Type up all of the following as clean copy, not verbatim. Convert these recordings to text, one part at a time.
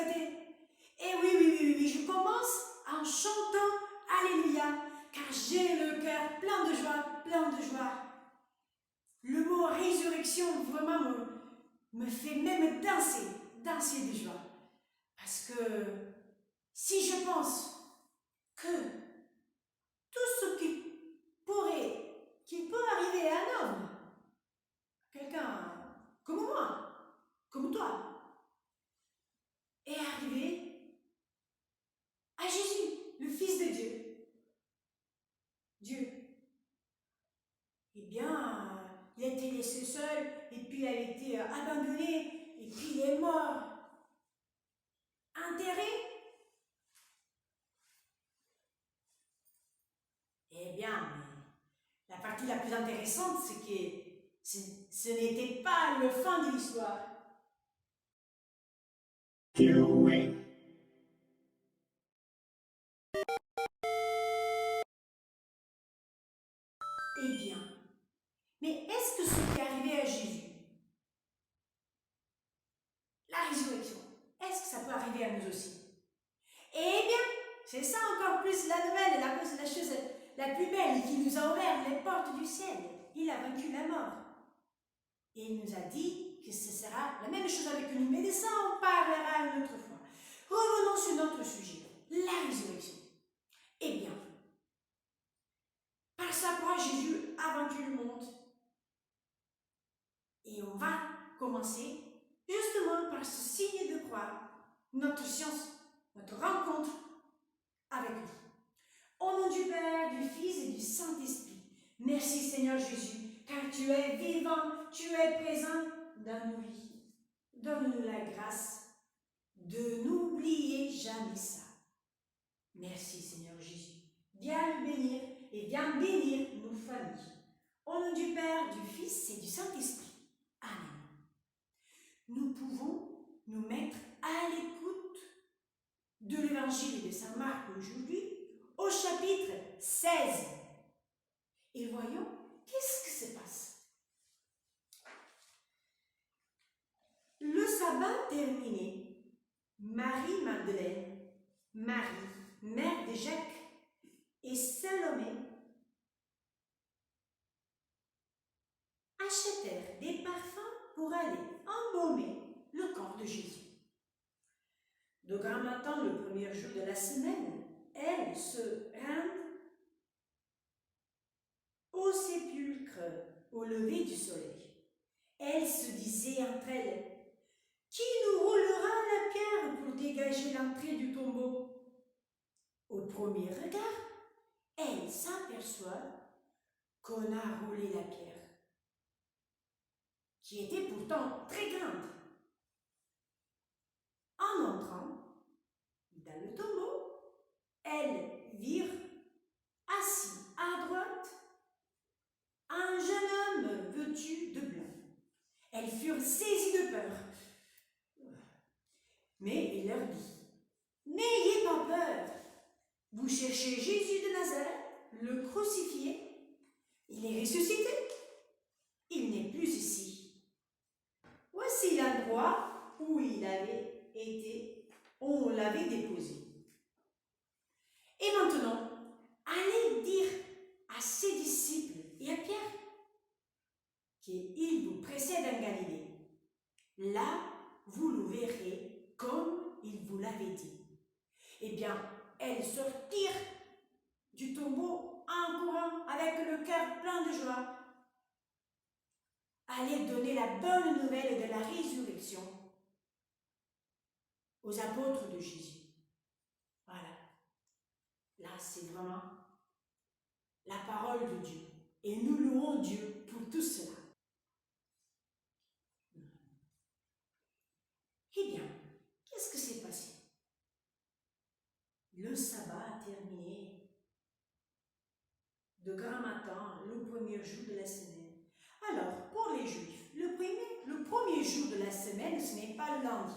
éclater. Et oui, oui, oui, oui, je commence en chantant Alléluia, car j'ai le cœur plein de joie, plein de joie. Le mot résurrection vraiment me fait même danser, danser de joie. Parce que si je pense que tout ce qui peut arriver à un homme, quelqu'un comme moi, comme toi, est arrivé à Jésus, le Fils de Dieu. Dieu. Eh bien, il a été laissé seul, et puis il a été abandonné, et puis il est mort. Enterré. Eh bien, la partie la plus intéressante, c'est que ce n'était pas le fin de l'histoire. Eh bien, mais est-ce que ce qui est arrivé à Jésus, la résurrection, est-ce que ça peut arriver à nous aussi? Eh bien, c'est ça encore plus la nouvelle, la chose la plus belle qui nous a ouvert les portes du ciel. Il a vaincu la mort. Et il nous a dit que ce sera la même chose avec nous, mais de ça on parlera une autre fois. Revenons sur notre sujet, la résurrection. Eh bien, par sa croix, Jésus a vaincu le monde. Et on va commencer justement par ce signe de croix, notre science, notre rencontre avec lui. Au nom du Père, du Fils et du Saint-Esprit, merci Seigneur Jésus, car tu es vivant, tu es présent dans nos vies. Donne-nous la grâce de n'oublier jamais ça. Merci Seigneur Jésus. Viens nous bénir et viens bénir nos familles. Au nom du Père, du Fils et du Saint-Esprit. Amen. Nous pouvons nous mettre à l'écoute de l'évangile de Saint Marc aujourd'hui au chapitre 16. Et voyons, qu'est-ce qui se passe? Le sabbat terminé, Marie-Madeleine, Marie, mère de Jacques, et Salomé achetèrent des parfums pour aller embaumer le corps de Jésus. De grand matin, le premier jour de la semaine, elles se rendent au sépulcre au lever du soleil. Elles se disaient entre elles: qui nous roulera la pierre pour dégager l'entrée du tombeau? Au premier regard, elles s'aperçoivent qu'on a roulé la pierre, qui était pourtant très grande. En entrant dans le tombeau, elles virent assis à droite un jeune homme vêtu de blanc. Elles furent saisies de peur. Mais il leur dit: n'ayez pas peur, vous cherchez Jésus de Nazareth, le crucifié. Il est ressuscité, il n'est plus ici. Voici l'endroit où il avait été, on l'avait déposé. Et maintenant, allez dire à ses disciples et à Pierre qu'il vous précède en Galilée. Là, vous le verrez comme il vous l'avait dit. Eh bien, elles sortirent du tombeau en courant avec le cœur plein de joie. Allez donner la bonne nouvelle de la résurrection aux apôtres de Jésus. Voilà. Là, c'est vraiment la parole de Dieu. Et nous louons Dieu pour tout cela. Eh bien, qu'est-ce que s'est passé? Le sabbat a terminé de grand matin, le premier jour de la semaine. Alors, pour les Juifs, le premier jour de la semaine, ce n'est pas le lundi.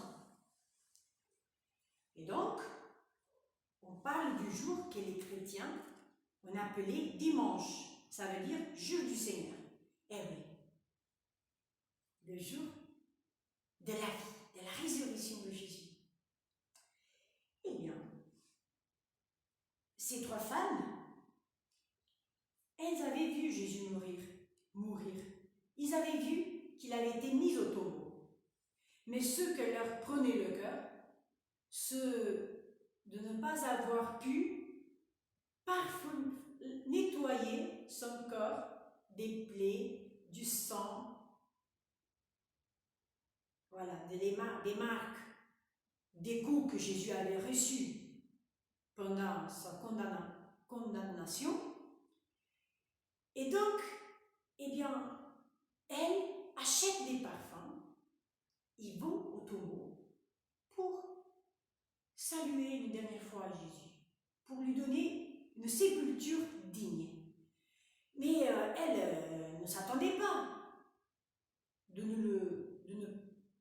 Et donc, on parle du jour que les chrétiens ont appelé dimanche. Ça veut dire jour du Seigneur. Eh oui, le jour de la vie, de la résurrection de Jésus. ces 3 femmes, elles avaient vu Jésus mourir. Ils avaient vu qu'il avait été mis au tombeau. Mais ce que leur prenait le cœur, c'est de ne pas avoir pu nettoyer son corps des plaies, du sang, voilà, des marques, des coups que Jésus avait reçus pendant sa condamnation. Et donc, eh bien, elle achète des parfums, ils vont au tombeau pour saluer une dernière fois Jésus, pour lui donner une sépulture digne. Mais elle ne s'attendait pas de ne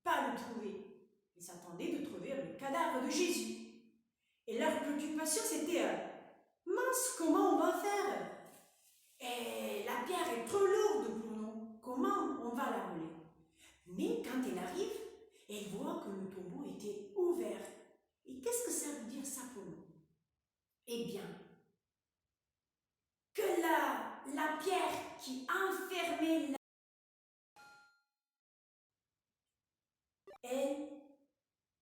pas le trouver. Elle s'attendait de trouver le cadavre de Jésus. Et leur préoccupation, c'était mince, comment on va faire? Et la pierre est trop lourde pour nous. Comment on va la rouler? Mais quand elle arrive, elle voit que le tombeau était ouvert. Et qu'est-ce que ça veut dire ça pour nous? Eh bien, que la pierre qui enfermait elle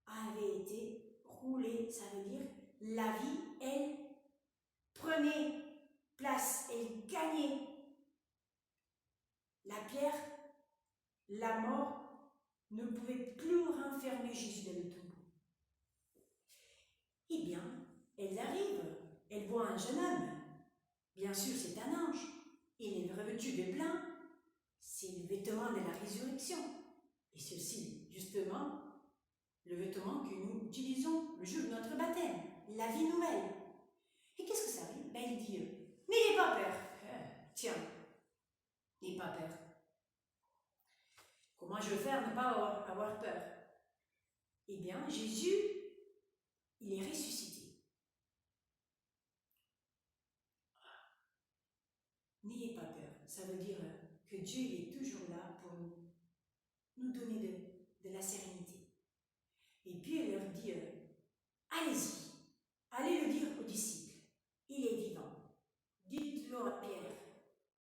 avait été roulée. Ça veut dire la vie, elle prenait place, elle gagnait. La pierre, la mort, ne pouvait plus renfermer Jésus dans le tombeau. Eh bien, elles arrivent, elles voient un jeune homme. Bien sûr, c'est un ange. Il est revêtu de blanc. C'est le vêtement de la résurrection. Et ceci, justement, le vêtement que nous utilisons le jour de notre baptême, la vie nouvelle. Et qu'est-ce que ça veut dire? Il dit, n'ayez pas peur. Tiens, n'ayez pas peur. Comment je vais faire ne pas avoir peur? Eh bien, Jésus, il est ressuscité. N'ayez pas peur. Ça veut dire que Dieu il est toujours là pour nous donner de la sérénité. Et puis, elle leur dit, allez-y, allez le dire aux disciples. Il est vivant. Dites-le à Pierre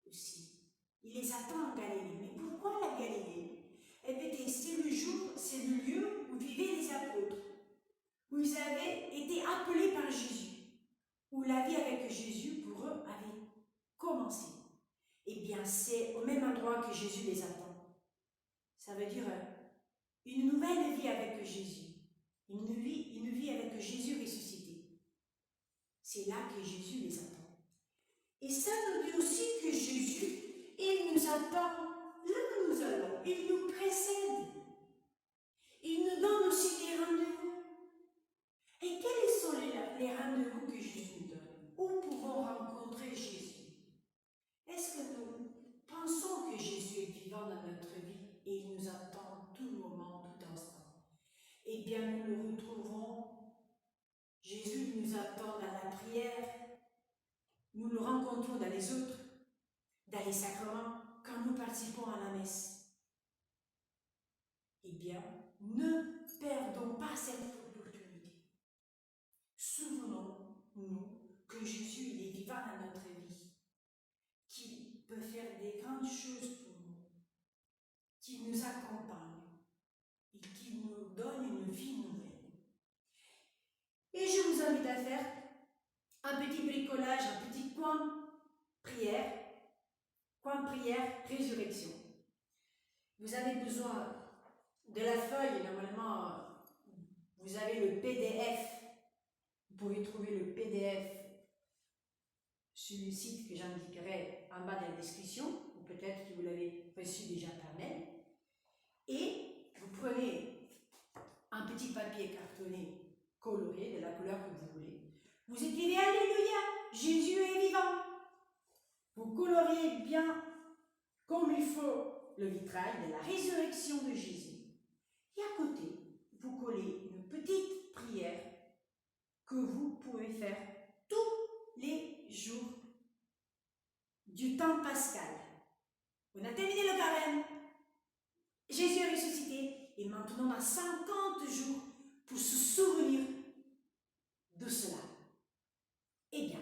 aussi. Il les attend en Galilée. Mais pourquoi la Galilée? Eh bien, c'est le jour, c'est le lieu où vivaient les apôtres, où ils avaient été appelés par Jésus, où la vie avec Jésus, pour eux, avait commencé. Eh bien, c'est au même endroit que Jésus les attend. Ça veut dire une nouvelle vie avec Jésus. Une vie avec Jésus ressuscité. C'est là que Jésus les attend. Et ça nous dit aussi que Jésus, il nous attend là où nous allons. Il nous précède. Il nous donne aussi des rendez-vous. Et quels sont les rendez-vous que Jésus nous donne? Où pouvons rencontrer Jésus? Est-ce que nous pensons que Jésus est vivant dans notre vie et il nous attend tout moment, tout instant? Eh bien, nous le retrouvons. Jésus nous attend dans la prière. Nous le rencontrons dans les autres, dans les sacrements, quand nous participons à la messe. Eh bien, ne perdons pas cette opportunité. Souvenons-nous que Jésus il est vivant dans notre vie, qu'il peut faire des grandes choses pour nous, qu'il nous accompagne et qu'il nous donne une vie nouvelle. Et je vous invite à faire un petit bricolage, un petit coin prière, résurrection. Vous avez besoin de la feuille, normalement, vous avez le PDF. Vous pouvez trouver le PDF sur le site que j'indiquerai en bas de la description, ou peut-être que vous l'avez reçu déjà par mail. Et vous prenez un petit papier cartonné coloré de la couleur que vous voulez. Vous écrivez Alléluia, Jésus est vivant. Vous coloriez bien comme il faut le vitrail de la résurrection de Jésus. Et à côté, vous collez une petite prière que vous pouvez faire tous les jours du temps pascal. On a terminé le carême. Jésus est ressuscité. Et maintenant, on a 50 jours pour se souvenir de cela. Eh bien,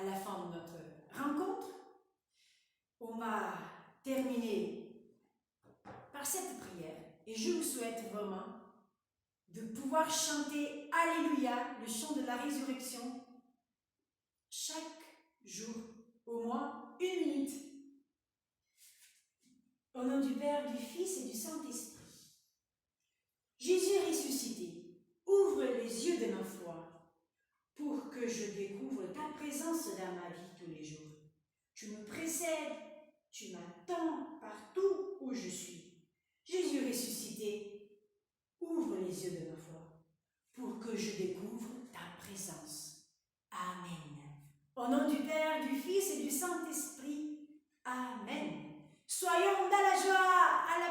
à la fin de notre rencontre. On va terminer par cette prière et je vous souhaite vraiment de pouvoir chanter Alléluia, le chant de la résurrection, chaque jour, au moins 1 minute. Au nom du Père, du Fils et du Saint-Esprit. Jésus ressuscité, ouvre les yeux de ma foi pour que je découvre ta présence dans ma vie tous les jours. Tu me précèdes, tu m'attends partout où je suis. Jésus ressuscité, ouvre les yeux de ma foi pour que je découvre ta présence. Amen. Au nom du Père, du Fils et du Saint-Esprit. Amen. Soyons dans la joie, à la